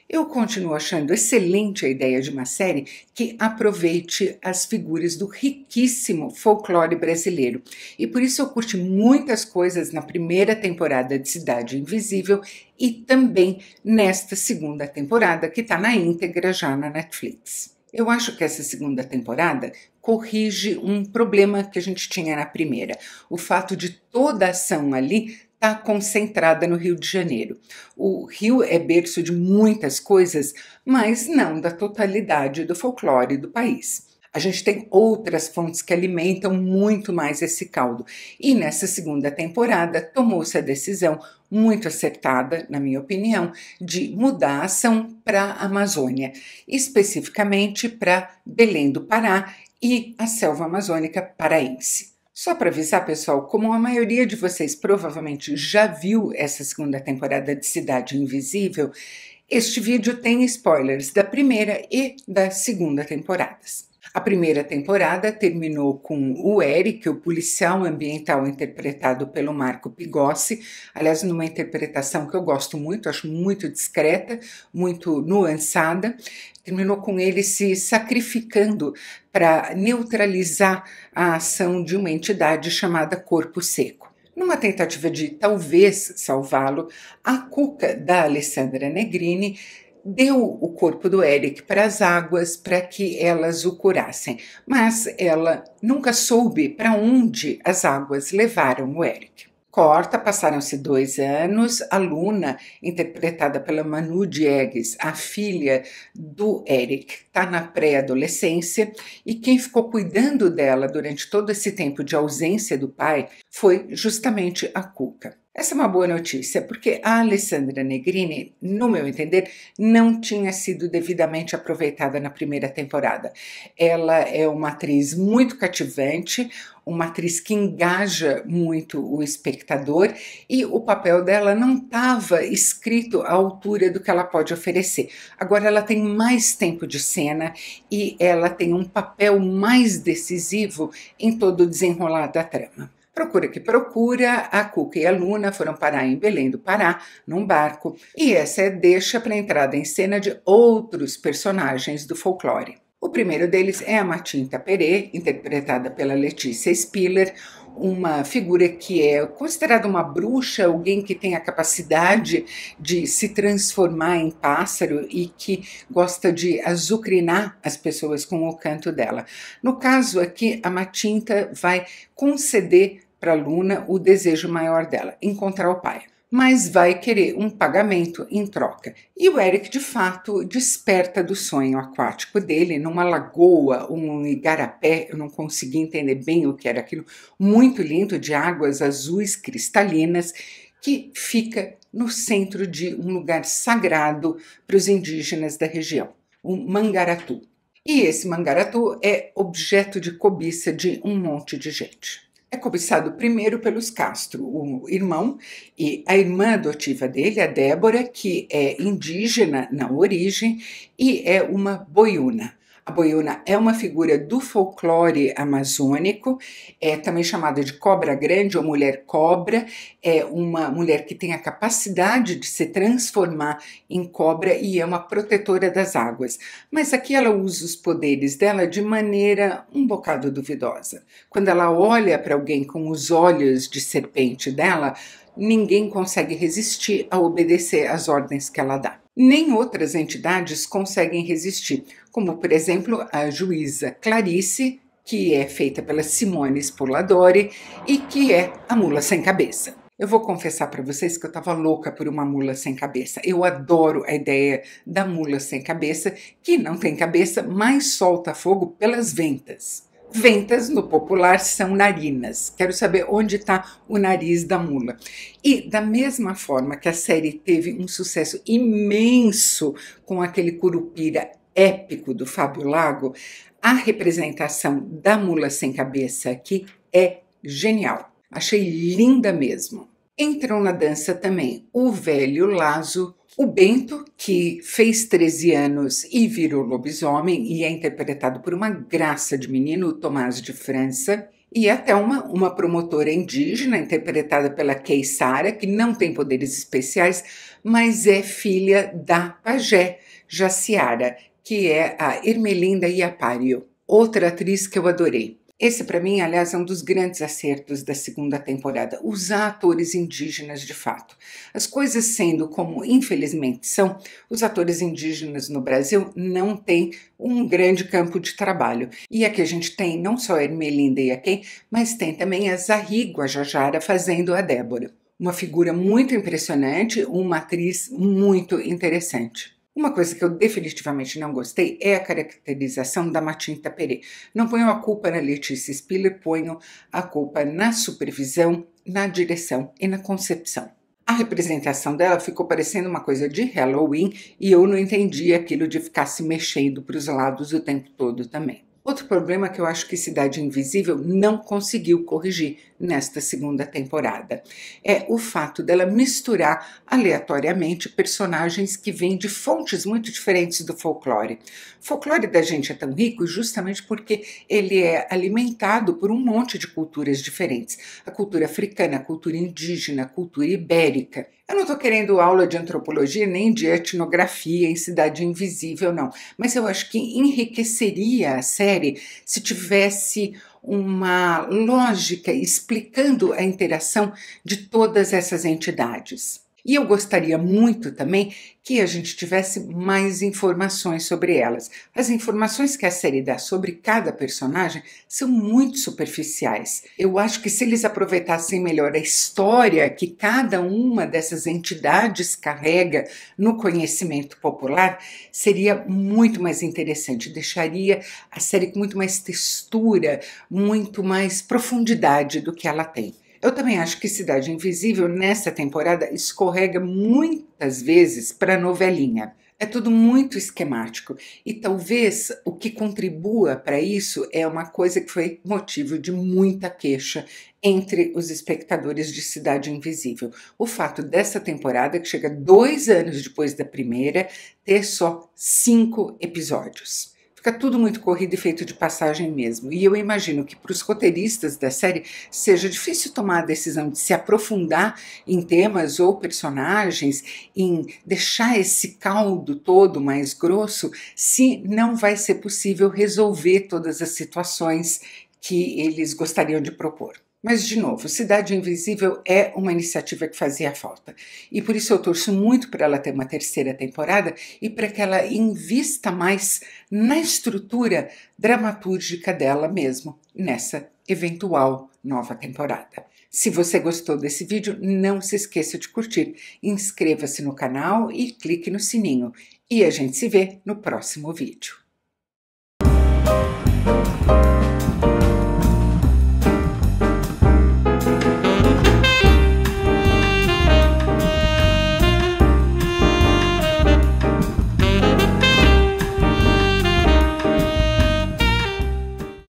Eu continuo achando excelente a ideia de uma série que aproveite as figuras do riquíssimo folclore brasileiro. E por isso eu curti muitas coisas na primeira temporada de Cidade Invisível e também nesta segunda temporada, que está na íntegra já na Netflix. Eu acho que essa segunda temporada corrige um problema que a gente tinha na primeira. O fato de toda a ação ali está concentrada no Rio de Janeiro. O Rio é berço de muitas coisas, mas não da totalidade do folclore do país. A gente tem outras fontes que alimentam muito mais esse caldo. E nessa segunda temporada tomou-se a decisão muito acertada, na minha opinião, de mudar a ação para a Amazônia, especificamente para Belém do Pará e a selva amazônica paraense. Só para avisar, pessoal, como a maioria de vocês provavelmente já viu essa segunda temporada de Cidade Invisível, este vídeo tem spoilers da primeira e da segunda temporadas. A primeira temporada terminou com o Eric, o policial ambiental interpretado pelo Marco Pigossi, aliás, numa interpretação que eu gosto muito, acho muito discreta, muito nuançada. Terminou com ele se sacrificando para neutralizar a ação de uma entidade chamada Corpo Seco. Numa tentativa de talvez salvá-lo, a Cuca da Alessandra Negrini deu o corpo do Eric para as águas para que elas o curassem, mas ela nunca soube para onde as águas levaram o Eric. Corta, passaram-se 2 anos, a Luna, interpretada pela Manu Diegues, a filha do Eric, está na pré-adolescência e quem ficou cuidando dela durante todo esse tempo de ausência do pai foi justamente a Cuca. Essa é uma boa notícia, porque a Alessandra Negrini, no meu entender, não tinha sido devidamente aproveitada na primeira temporada. Ela é uma atriz muito cativante, uma atriz que engaja muito o espectador e o papel dela não estava escrito à altura do que ela pode oferecer. Agora ela tem mais tempo de cena e ela tem um papel mais decisivo em todo o desenrolar da trama. Procura que procura, a Cuca e a Luna foram parar em Belém do Pará, num barco, e essa é deixa para a entrada em cena de outros personagens do folclore. O primeiro deles é a Matinta Perê, interpretada pela Letícia Spiller, uma figura que é considerada uma bruxa, alguém que tem a capacidade de se transformar em pássaro e que gosta de azucrinar as pessoas com o canto dela. No caso aqui, a Matinta vai conceder para a Luna o desejo maior dela, encontrar o pai. Mas vai querer um pagamento em troca. E o Eric, de fato, desperta do sonho aquático dele numa lagoa, um igarapé, eu não consegui entender bem o que era aquilo, muito lindo, de águas azuis cristalinas, que fica no centro de um lugar sagrado para os indígenas da região, o Mangaratu. E esse Mangaratu é objeto de cobiça de um monte de gente. É cobiçado primeiro pelos Castro, o irmão e a irmã adotiva dele, a Débora, que é indígena na origem e é uma boiuna. A boiuna é uma figura do folclore amazônico, é também chamada de cobra grande ou mulher cobra, é uma mulher que tem a capacidade de se transformar em cobra e é uma protetora das águas. Mas aqui ela usa os poderes dela de maneira um bocado duvidosa. Quando ela olha para alguém com os olhos de serpente dela, ninguém consegue resistir a obedecer às ordens que ela dá. Nem outras entidades conseguem resistir, como, por exemplo, a juíza Clarice, que é feita pela Simone Spoladori e que é a mula sem cabeça. Eu vou confessar para vocês que eu estava louca por uma mula sem cabeça. Eu adoro a ideia da mula sem cabeça, que não tem cabeça, mas solta fogo pelas ventas. Ventas, no popular, são narinas. Quero saber onde está o nariz da mula. E da mesma forma que a série teve um sucesso imenso com aquele curupira épico do Fábio Lago, a representação da mula sem cabeça aqui é genial. Achei linda mesmo. Entram na dança também o velho Lazo, o Bento, que fez 13 anos e virou lobisomem e é interpretado por uma graça de menino, o Tomás de França, E até uma promotora indígena, interpretada pela Kay Sara, que não tem poderes especiais, mas é filha da pajé Jaciara, que é a Ermelinda Iapário, outra atriz que eu adorei. Esse, para mim, aliás, é um dos grandes acertos da segunda temporada, usar atores indígenas de fato. As coisas sendo como, infelizmente, são, os atores indígenas no Brasil não têm um grande campo de trabalho. E aqui a gente tem não só a Ermelinda e a Kay, mas tem também a Zahir Guajajara fazendo a Débora. Uma figura muito impressionante, uma atriz muito interessante. Uma coisa que eu definitivamente não gostei é a caracterização da Matinta Perê. Não ponho a culpa na Letícia Spiller, ponho a culpa na supervisão, na direção e na concepção. A representação dela ficou parecendo uma coisa de Halloween e eu não entendi aquilo de ficar se mexendo para os lados o tempo todo também. Outro problema que eu acho que Cidade Invisível não conseguiu corrigir nesta segunda temporada é o fato dela misturar aleatoriamente personagens que vêm de fontes muito diferentes do folclore. O folclore da gente é tão rico justamente porque ele é alimentado por um monte de culturas diferentes. A cultura africana, a cultura indígena, a cultura ibérica. Eu não estou querendo aula de antropologia nem de etnografia em Cidade Invisível, não. Mas eu acho que enriqueceria a série se tivesse uma lógica explicando a interação de todas essas entidades. E eu gostaria muito também que a gente tivesse mais informações sobre elas. As informações que a série dá sobre cada personagem são muito superficiais. Eu acho que se eles aproveitassem melhor a história que cada uma dessas entidades carrega no conhecimento popular, seria muito mais interessante, deixaria a série com muito mais textura, muito mais profundidade do que ela tem. Eu também acho que Cidade Invisível, nessa temporada, escorrega muitas vezes para novelinha. É tudo muito esquemático e talvez o que contribua para isso é uma coisa que foi motivo de muita queixa entre os espectadores de Cidade Invisível. O fato dessa temporada, que chega 2 anos depois da primeira, ter só 5 episódios. Fica tudo muito corrido e feito de passagem mesmo. E eu imagino que para os roteiristas da série seja difícil tomar a decisão de se aprofundar em temas ou personagens, em deixar esse caldo todo mais grosso, se não vai ser possível resolver todas as situações que eles gostariam de propor. Mas, de novo, Cidade Invisível é uma iniciativa que fazia falta. E por isso eu torço muito para ela ter uma terceira temporada e para que ela invista mais na estrutura dramatúrgica dela mesmo, nessa eventual nova temporada. Se você gostou desse vídeo, não se esqueça de curtir, inscreva-se no canal e clique no sininho. E a gente se vê no próximo vídeo.